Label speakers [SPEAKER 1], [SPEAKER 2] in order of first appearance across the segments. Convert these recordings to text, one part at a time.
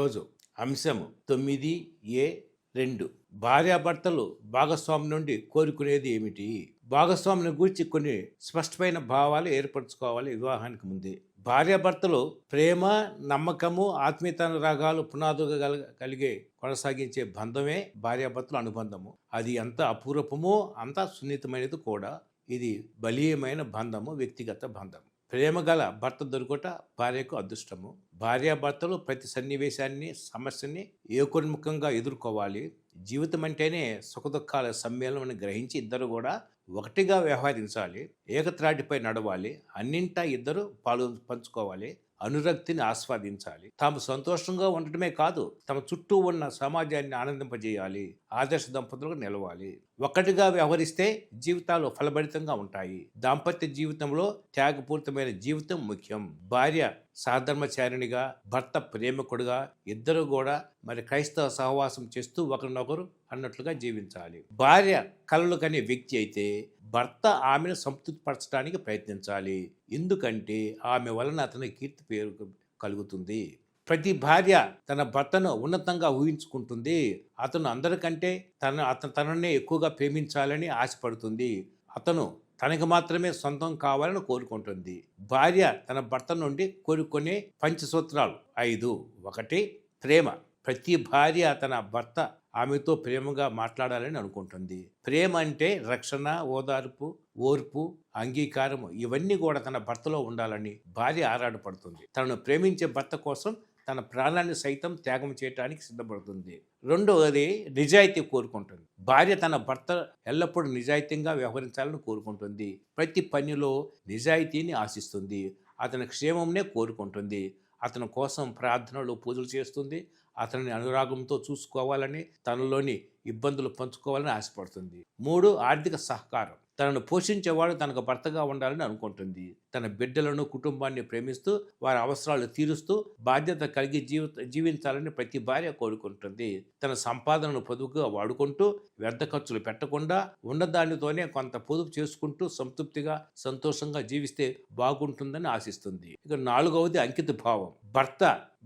[SPEAKER 1] ఈరోజు అంశము 9A2 భార్యాభర్తలు భాగస్వామి నుండి కోరుకునేది ఏమిటి? భాగస్వామిని గూర్చి కొన్ని స్పష్టమైన భావాలు ఏర్పరచుకోవాలి వివాహానికి ముందే. భార్యాభర్తలు ప్రేమ, నమ్మకము, ఆత్మీయతానురాగాలు పునాదుగా కలిగే కొనసాగించే బంధమే భార్యాభర్తల అనుబంధము. అది ఎంత అపూర్వమో అంత సున్నితమైనది కూడా. ఇది బలీయమైన బంధము, వ్యక్తిగత బంధం. ప్రేమ గల భర్త దొరుకుట భార్యకు అదృష్టము. భార్యాభర్తలు ప్రతి సన్నివేశాన్ని, సమస్యని ఏకోన్ముఖంగా ఎదుర్కోవాలి. జీవితం అంటేనే సుఖదుఖాల సమ్మేళనం అని గ్రహించి ఇద్దరు కూడా ఒకటిగా వ్యవహరించాలి. ఏకత్రాటిపై నడవాలి. అన్నింటా ఇద్దరు పాలు పంచుకోవాలి. అనురక్తిని ఆస్వాదించాలి. తాము సంతోషంగా ఉండటమే కాదు, తమ చుట్టూ ఉన్న సమాజాన్ని ఆనందింపజేయాలి. ఆదర్శ దంపతులుగా నిలవాలి. ఒక్కటిగా వ్యవహరిస్తే జీవితాలు ఫలభరితంగా ఉంటాయి. దాంపత్య జీవితంలో త్యాగపూరితమైన జీవితం ముఖ్యం. భార్య సహధర్మచారిణిగా, భర్త ప్రేమికుడుగా ఇద్దరు కూడా క్రైస్తవ సహవాసం చేస్తూ ఒకరినొకరు అన్నట్లుగా జీవించాలి. భార్య కలలు కనే వ్యక్తి అయితే భర్త ఆమెను సంతృప్తిపరచడానికి ప్రయత్నించాలి. ఎందుకంటే ఆమె వలన అతనికి కీర్తి పేరు కలుగుతుంది. ప్రతి భార్య తన భర్తను ఉన్నతంగా ఊహించుకుంటుంది. అతను అందరికంటే తననే ఎక్కువగా ప్రేమించాలని ఆశపడుతుంది. అతను తనకు మాత్రమే సొంతం కావాలని కోరుకుంటుంది. భార్య తన భర్త నుండి కోరుకునే పంచసూత్రాలు 5. 1. ప్రేమ. ప్రతి భార్య తన భర్త ఆమెతో ప్రేమగా మాట్లాడాలని అనుకుంటుంది. ప్రేమ అంటే రక్షణ, ఓదార్పు, ఓర్పు, అంగీకారం ఇవన్నీ కూడా తన భర్తలో ఉండాలని భార్య ఆరాటపడుతుంది. తనను ప్రేమించే భర్త కోసం తన ప్రాణాన్ని సైతం త్యాగం చేయడానికి సిద్ధపడుతుంది. 2. నిజాయితీ కోరుకుంటుంది. భార్య తన భర్త ఎల్లప్పుడూ నిజాయితీగా వ్యవహరించాలని కోరుకుంటుంది. ప్రతి పనిలో నిజాయితీని ఆశిస్తుంది. అతని క్షేమంనే కోరుకుంటుంది. అతని కోసం ప్రార్థనలు, పూజలు చేస్తుంది. అతనిని అనురాగంతో చూసుకోవాలని, తనలోని ఇబ్బందులు పంచుకోవాలని ఆశపడుతుంది. 3. ఆర్థిక సహకారం. తనను పోషించేవాడు తనకు భర్తగా ఉండాలని అనుకుంటుంది. తన బిడ్డలను, కుటుంబాన్ని ప్రేమిస్తూ వారి అవసరాలు తీరుస్తూ బాధ్యత కలిగి జీవించాలని ప్రతి భార్య కోరుకుంటుంది. తన సంపాదనను పొదుపుగా వాడుకుంటూ వ్యర్థ ఖర్చులు పెట్టకుండా ఉన్నదానితోనే కొంత పొదుపు చేసుకుంటూ సంతృప్తిగా, సంతోషంగా జీవిస్తే బాగుంటుందని ఆశిస్తుంది. ఇక 4. అంకిత భావం.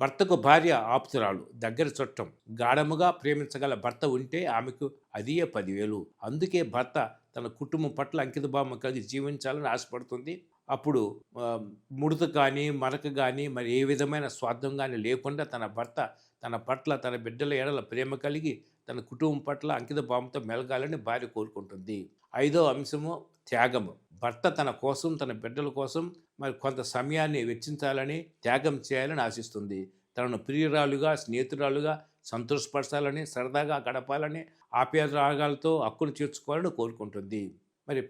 [SPEAKER 1] భర్తకు భార్య ఆప్తురాలు, దగ్గర చుట్టం. గాఢముగా ప్రేమించగల భర్త ఉంటే ఆమెకు అదియే 10,000. అందుకే భర్త తన కుటుంబం పట్ల అంకిత భావం కలిగి జీవించాలని ఆశపడుతుంది. అప్పుడు ముడత కానీ, మరక కానీ, మరి ఏ విధమైన స్వార్థం కానీ లేకుండా తన పట్ల, తన బిడ్డల ఎడల ప్రేమ కలిగి తన కుటుంబం పట్ల అంకిత భావంతో మెలగాలని భార్య కోరుకుంటుంది. 5వ అంశము త్యాగము. భర్త తన కోసం, తన బిడ్డల కోసం కొంత సమయాన్ని వెచ్చించాలని, త్యాగం చేయాలని ఆశిస్తుంది. తనను ప్రియురాలుగా, స్నేహితురాలుగా సంతోషపరచాలని, సరదాగా గడపాలని, ఆప్యాయరాగాలతో హక్కును చేర్చుకోవాలని కోరుకుంటుంది.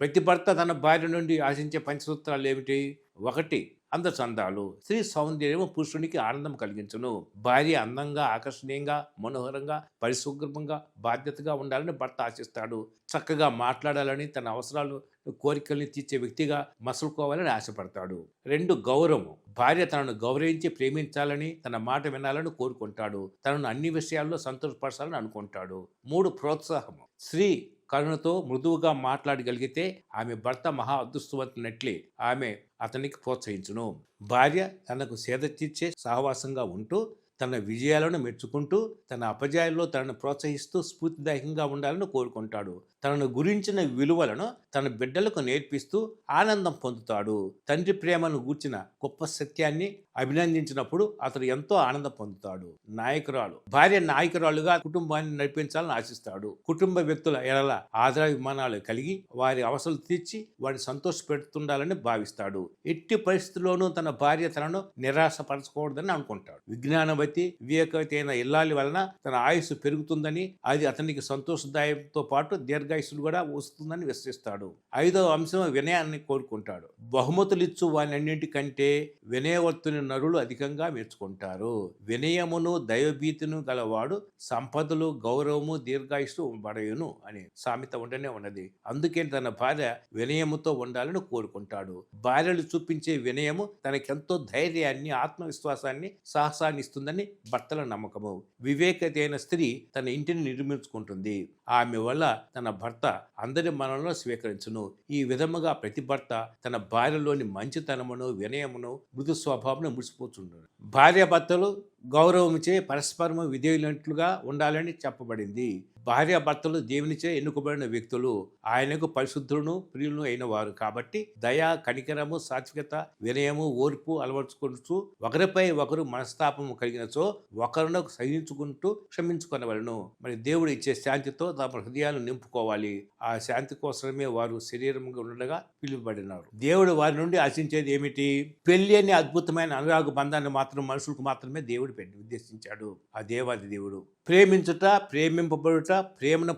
[SPEAKER 1] ప్రతి భర్త తన భార్య నుండి ఆశించే పంచసూత్రాలు ఏమిటి? 1. అందచందాలు. స్త్రీ సౌందర్యం పురుషునికి ఆనందం కలిగించును. భార్య అందంగా, ఆకర్షణీయంగా, మనోహరంగా, పరిశుభ్రంగా, బాధ్యతగా ఉండాలని భర్త ఆశిస్తాడు. చక్కగా మాట్లాడాలని, తన అవసరాలు, కోరికల్ని తీర్చే వ్యక్తిగా మసులుకోవాలని ఆశపడతాడు. 2. గౌరవం. భార్య తనను గౌరవించి ప్రేమించాలని, తన మాట వినాలని కోరుకుంటాడు. తనను అన్ని విషయాల్లో సంతోషపరచాలని అనుకుంటాడు. 3. ప్రోత్సాహము. స్త్రీ కరుణతో మృదువుగా మాట్లాడగలిగితే ఆమె భర్త మహా అదృష్టవంతునట్లే. ఆమె అతనికి ప్రోత్సహించును. భార్య తనకు సేద తీర్చే సహవాసంగా ఉంటూ, తన విజయాలను మెచ్చుకుంటూ, తన అపజయాల్లో తనను ప్రోత్సహిస్తూ స్ఫూర్తిదాయకంగా ఉండాలని కోరుకుంటాడు. తనను గురించిన విలువలను తన బిడ్డలకు నేర్పిస్తూ ఆనందం పొందుతాడు. తండ్రి ప్రేమను గూర్చిన గొప్ప సత్యాన్ని అభినందించినప్పుడు అతడు ఎంతో ఆనందం పొందుతాడు. నాయకురాలు. భార్య నాయకురాలుగా కుటుంబాన్ని నడిపించాలని ఆశిస్తాడు. కుటుంబ వ్యక్తుల ఎడల ఆదరాభిమానాలు కలిగి వారి అవసరాలు తీర్చి వారిని సంతోషపెడుతుండాలని భావిస్తాడు. ఎట్టి పరిస్థితుల్లోనూ తన భార్య తనను నిరాశపరచకూడదని అనుకుంటాడు. విజ్ఞానవతి, వివేకవతి అయిన ఇల్లాలి వలన తన ఆయుస్సు పెరుగుతుందని, అది అతనికి సంతోషదాయంతో పాటు దీర్ఘాయుస్సులు కూడా వస్తుందని విశ్వసిస్తాడు. 5వ అంశం వినయాన్ని కోరుకుంటాడు. బహుమతులిచ్చు వానన్నింటికంటే వినయవర్తుని నరులు అధికంగా మెచ్చుకుంటారు. వినయమును, దైవభీతిను గలవాడు సంపదలు, గౌరవము, దీర్ఘాయుస్సు పడయును అని సామెత ఉండనే ఉన్నది. అందుకే తన భార్య వినయముతో ఉండాలని కోరుకుంటాడు. భార్యలు చూపించే వినయము తనకెంతో ధైర్యాన్ని, ఆత్మవిశ్వాసాన్ని, సాహసాన్ని ఇస్తుందని భర్తల నమ్మకము. వివేకతైన స్త్రీ తన ఇంటిని నిర్మించుకుంటుంది. ఆమె వల్ల తన భర్త అందరి మనలో స్వీకరించును. ఈ విధముగా ప్రతి భర్త తన భార్యలోని మంచితనమును, వినయమును, మృదు స్వభావమును ముడిసిపోతుండడు. భార్యాభర్తలు గౌరవముచే పరస్పరము విధేయులట్లుగా ఉండాలని చెప్పబడింది. భార్యాభర్తలు దేవునిచే ఎన్నుకోబడిన వ్యక్తులు, ఆయనకు పరిశుద్ధులను ప్రియులను అయిన వారు కాబట్టి దయ, కనికరము, సాత్వికత, వినయము, ఓర్పు అలవర్చుకుంటూ ఒకరిపై ఒకరు మనస్తాపము కలిగినచో ఒకరిని సహించుకుంటూ క్షమించుకొనవలను. మరి దేవుడు ఇచ్చే శాంతితో తమ హృదయాలు నింపుకోవాలి. ఆ శాంతి కోసమే వారు శరీరంగా ఉండగా పిలువబడినారు. దేవుడు వారి నుండి ఆశించేది ఏమిటి? పెళ్లి అనే అద్భుతమైన అనురాగ బంధాన్ని మాత్రం మనుషులకు మాత్రమే దేవుడు ఉద్దేశించాడు. ఆ దేవాది దేవుడు ప్రేమించుట, ప్రేమింపబడుట, ప్రేమను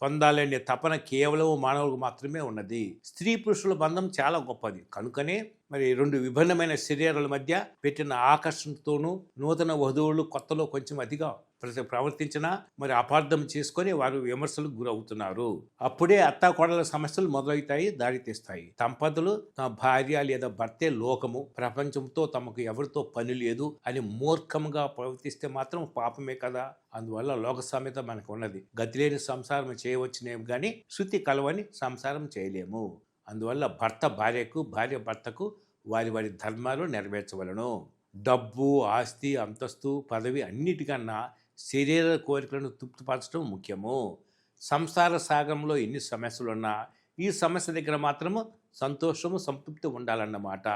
[SPEAKER 1] పొందాలనే తపన కేవలం మానవులకు మాత్రమే ఉన్నది. స్త్రీ పురుషుల బంధం చాలా గొప్పది. కనుకనే మరి రెండు విభిన్నమైన శరీరాల మధ్య పెట్టిన ఆకర్షణతోనూ నూతన వధువులు కొత్తలో కొంచెం అతిగా ప్రవర్తించినా మరి అపార్థం చేసుకొని వారు విమర్శలకు గురవుతున్నారు. అప్పుడే అత్తాకోడల సమస్యలు మొదలవుతాయి, దారితీస్తాయి. దంపతులు తమ భార్య లేదా భర్తే లోకము, ప్రపంచంతో తమకు ఎవరితో పని లేదు అని మూర్ఖంగా ప్రవర్తిస్తే మాత్రం పాపమే కదా. అందువల్ల లోక సామెత మనకు ఉన్నది, గతిలేని సంసారం చేయవచ్చునేమో కానీ శృతి కలవని సంసారం చేయలేము. అందువల్ల భర్త భార్యకు, భార్య భర్తకు వారి వారి ధర్మాలు నెరవేర్చవలను. డబ్బు, ఆస్తి, అంతస్తు, పదవి అన్నిటికన్నా శరీర కోరికలను తృప్తిపరచడం ముఖ్యము. సంసార సాగరంలో ఎన్ని సమస్యలున్నా ఈ సమస్య దగ్గర మాత్రము సంతోషము, సంతృప్తి ఉండాలన్నమాట.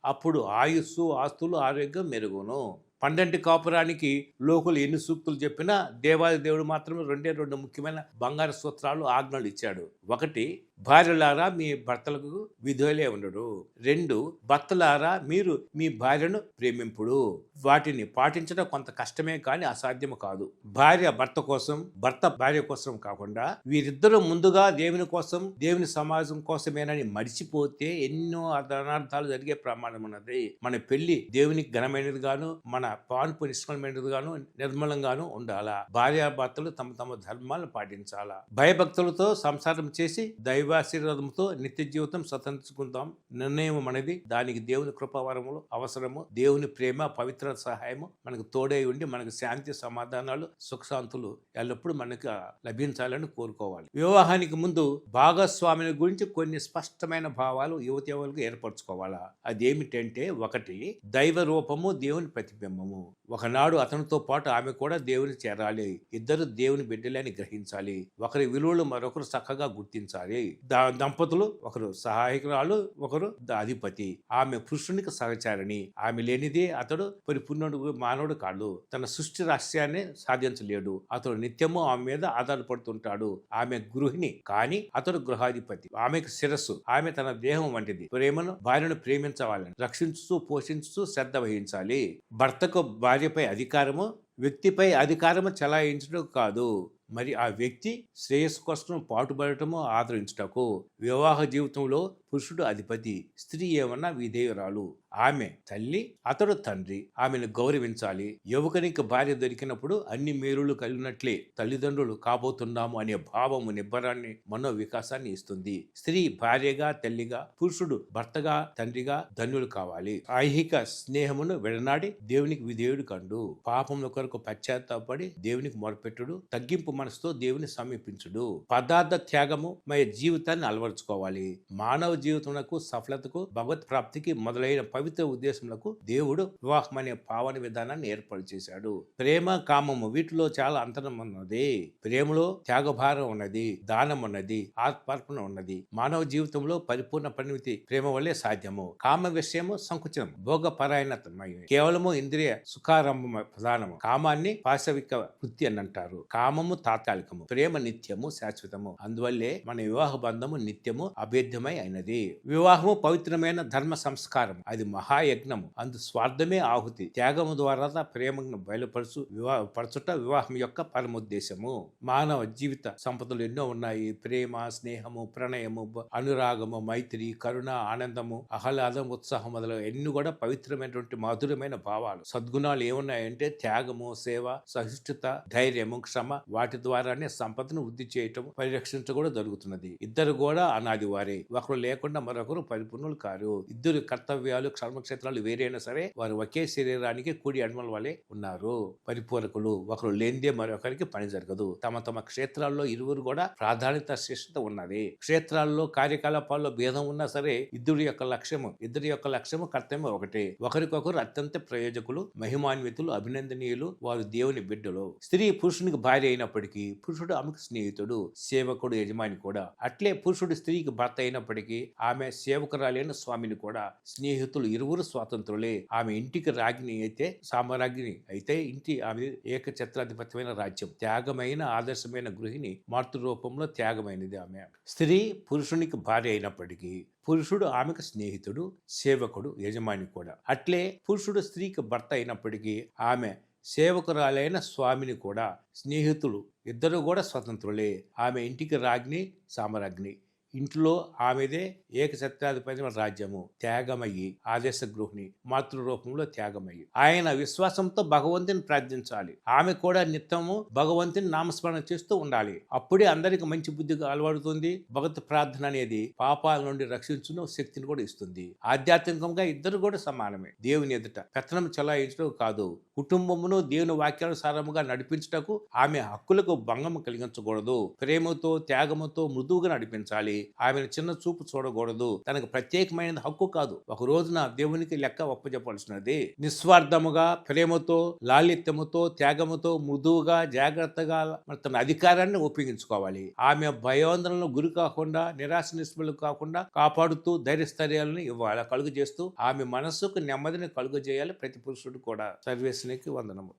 [SPEAKER 1] అప్పుడు ఆయుస్సు, ఆస్తులు, ఆరోగ్యం మెరుగును. పండంటి కాపురానికి లోకులు ఎన్ని సూక్తులు చెప్పినా దేవాది దేవుడు మాత్రం రెండు ముఖ్యమైన బంగారు సూత్రాలు, ఆజ్ఞలు ఇచ్చాడు. ఒకటి, భార్యలారా మీ భర్తలకు విధులే ఉండడు. 2, భర్తలారా మీరు మీ భార్యను ప్రేమింపుడు. వాటిని పాటించడం కొంత కష్టమే కానీ అసాధ్యము కాదు. భార్య భర్త కోసం, భర్త భార్య కోసం కాకుండా వీరిద్దరూ ముందుగా దేవుని కోసం, దేవుని సమాజం కోసమేనని మడిచిపోతే ఎన్నో అనర్థాలు జరిగే ప్రమాదం ఉన్నది. మన పెళ్లి దేవునికి ఘనమైనది గాను, మన పాన్పు నిష్కలమైనది గాను, నిర్మలంగాను ఉండాలా. భార్యాభర్తలు తమ తమ ధర్మాలను పాటించాలా. భయభక్తులతో సంసారం చేసి దైవాశీర్వాదంతో నిత్య జీవితం స్వతంత్రించుకుందాం. నిర్ణయం మనది. దానికి దేవుని కృపావరములు అవసరము. దేవుని ప్రేమ, పవిత్ర సహాయము మనకు తోడై ఉండి మనకు శాంతి, సమాధానాలు, సుఖశాంతులు ఎల్లప్పుడూ మనకు లభించాలని కోరుకోవాలి. వివాహానికి ముందు భాగస్వామిని గురించి కొన్ని స్పష్టమైన భావాలు యువతలకు ఏర్పరచుకోవాలా. అదేమిటంటే, 1, దైవ రూపము, దేవుని ప్రతిబింబము. ఒకనాడు అతనితో పాటు ఆమె కూడా దేవుని చేరాలి. ఇద్దరు దేవుని బిడ్డలని గ్రహించాలి. ఒకరి విలువలు మరొకరు చక్కగా గుర్తించాలి. దంపతులు ఒకరు సహాయకురాలు, ఒకరు అధిపతి. ఆమె పురుషునికి సహచారిణి. ఆమె లేనిదే అతడు పరిపూర్ణుడు మానవుడు కాడు. తన సృష్టి రహస్యాన్ని సాధించలేడు. అతడు నిత్యము ఆమె మీద ఆధారపడుతుంటాడు. ఆమె గృహిణి కానీ అతడు గృహాధిపతి. ఆమెకు శిరస్సు. ఆమె తన దేహం వంటిది. ప్రేమను, భార్యను ప్రేమించవాలని రక్షించుతూ, పోషించుతూ శ్రద్ధ వహించాలి. భర్తకు భార్యపై అధికారము, వ్యక్తిపై అధికారము చలాయించడం కాదు, మరి ఆ వ్యక్తి శ్రేయస్సు కోసం పాటుపడటము, ఆదరించుటకు. వివాహ జీవితంలో పురుషుడు అధిపతి, స్త్రీ ఏమన్నా విధేయురాలు. ఆమె తల్లి, అతడు తండ్రి. ఆమెను గౌరవించాలి. యువకునికి భార్య దొరికినప్పుడు అన్ని మేలులు కలిగినట్లే తల్లిదండ్రులు కాబోతున్నాము అనే భావము నిబ్బరాన్ని, మనో వికాసాన్ని ఇస్తుంది. స్త్రీ భార్యగా, తల్లిగా, పురుషుడు భర్తగా, తండ్రిగా ధన్యులు కావాలి. ఐహిక స్నేహమును విడనాడి దేవునికి విధేయుడు కండు. పాపముల కొరకు పశ్చాత్తాపడి దేవునికి మొరపెట్టుడు. తగ్గింపు మనసుతో దేవుని సమీపించుడు. పదార్థ త్యాగము మన జీవితాన్ని అలవరుచుకోవాలి. మానవ జీవితమునకు, సఫలతకు, భగవత్ ప్రాప్తికి మొదలైన పవిత్ర ఉద్దేశములకు దేవుడు వివాహం అనే పావన విధానాన్ని ఏర్పాటు చేశాడు. ప్రేమ, కామము వీటిలో చాలా అంతరం ఉన్నది. ప్రేమలో త్యాగభారం ఉన్నది, దానం ఉన్నది, ఆత్మార్పణ ఉన్నది. మానవ జీవితంలో పరిపూర్ణ పరిణితి ప్రేమ వల్లే సాధ్యము. కామ విషయము సంకుచనం, భోగపరాయణతమై కేవలము ఇంద్రియ సుఖారంభ ప్రధానము. కామాన్ని పాశవిక వృత్తి అని అంటారు. కామము తాత్కాలికము, ప్రేమ నిత్యము, శాశ్వతము. అందువల్లే మన వివాహ బంధము నిత్యము అభేద్యమై అయినది. వివాహము పవిత్రమైన ధర్మ సంస్కారం. అది మహాయజ్ఞము. అందు స్వార్థమే ఆహుతి. త్యాగము ద్వారా ప్రేమను పరచుట వివాహం యొక్క పరమోద్దేశము. మానవ జీవిత సంపదలు ఎన్నో ఉన్నాయి. ప్రేమ, స్నేహము, ప్రణయము, అనురాగము, మైత్రి, కరుణ, ఆనందము, ఆహ్లాదం, ఉత్సాహం మొదలగు ఎన్ని కూడా పవిత్రమైనటువంటి మధురమైన భావాలు. సద్గుణాలు ఏమున్నాయంటే త్యాగము, సేవ, సహిష్ణుత, ధైర్యము, క్షమ. వాటి ద్వారానే సంపదను వృద్ధి చేయటం, పరిరక్షించడం కూడా జరుగుతున్నది. ఇద్దరు కూడా అనాది వారే. ఒకరు లేకుండా మరొకరు పరిపూర్ణులు కారు. ఇద్దరు కర్తవ్యాలు కర్మక్షేత్రాలు వేరైనా సరే వారు ఒకే శరీరానికి కూడి ఎడమల వలె ఉన్నారు. పరిపూరకులు, ఒకరు లేనిదే మరొకరికి పని జరగదు. తమ తమ క్షేత్రాల్లో ఇరువురు కూడా ప్రాధాన్యత శిష్టత ఉన్నది. క్షేత్రాల్లో కార్యకలాపాల్లో భేదం ఉన్నా సరే ఇద్దరి యొక్క లక్ష్యము కర్తవ్యం ఒకటే. ఒకరికొకరు అత్యంత ప్రయోజకులు, మహిమాన్వితులు, అభినందనీయులు. వారు దేవుని బిడ్డలు. స్త్రీ పురుషునికి భార్య అయినప్పటికీ పురుషుడు ఆమెకు స్నేహితుడు, సేవకుడు, యజమాని కూడా. అట్లే పురుషుడు స్త్రీకి భర్త అయినప్పటికీ ఆమె సేవకురాలైన స్వామిని కూడా. స్నేహితులు ఇరువురు స్వాతంత్రులే. ఆమె ఇంటికి రాగిని అయితే సామ్రాజ్ఞి అయితే ఇంటి ఆమె ఏకఛత్రాధిపత్యమైన రాజ్యం. త్యాగమైన ఆదర్శమైన గృహిణి, మాతృ రూపంలో త్యాగమైనది ఆమె. స్త్రీ పురుషునికి భార్య అయినప్పటికీ పురుషుడు ఆమెకు స్నేహితుడు, సేవకుడు, యజమాని కూడా. అట్లే పురుషుడు స్త్రీకి భర్త అయినప్పటికీ ఆమె సేవకురాలైన స్వామిని కూడా. స్నేహితులు ఇద్దరు కూడా స్వతంత్రులే. ఆమె ఇంటికి రాజ్ఞి, సామ్రాజ్ఞి. ఇంట్లో ఆమెదే ఏకఛత్రాధిపత్యమైన రాజ్యము. త్యాగమయ్యి ఆదేశ గృహిణి, మాతృరూపంలో త్యాగమయ్యి. ఆయన విశ్వాసంతో భగవంతుని ప్రార్థించాలి. ఆమె కూడా నిత్యము భగవంతుని నామస్మరణ చేస్తూ ఉండాలి. అప్పుడే అందరికి మంచి బుద్ధిగా అలవాడుతుంది. భగవత్ ప్రార్థన అనేది పాపాల నుండి రక్షించును శక్తిని కూడా ఇస్తుంది. ఆధ్యాత్మికంగా ఇద్దరు కూడా సమానమే. దేవుని ఎదుట పెత్తనం చెలాయించడం కాదు, కుటుంబమును దేవుని వాక్యానుసారముగా నడిపించుటకు ఆమె హక్కులకు భంగం కలిగించకూడదు. ప్రేమతో, త్యాగముతో మృదువుగా నడిపించాలి. ఆమెను చిన్న చూపు చూడకూడదు. తనకు ప్రత్యేకమైన హక్కు కాదు, ఒక రోజున దేవునికి లెక్క ఒప్పజెప్పాల్సినది. నిస్వార్థముగా, ప్రేమతో, లాలిత్యముతో, త్యాగముతో, మృదువుగా, జాగ్రత్తగా తన అధికారాన్ని ఉపయోగించుకోవాలి. ఆమె భయాందోళనకు గురి కాకుండా, నిరాశ నిస్పృహలకు కాకుండా కాపాడుతూ ధైర్యస్థైర్యాలను ఇవ్వాలి, కలుగు చేస్తూ ఆమె మనస్సుకు నెమ్మదిని కలుగు చేయాలి. ప్రతి పురుషుడు కూడా. సర్వేశ్వరునికి వందనము.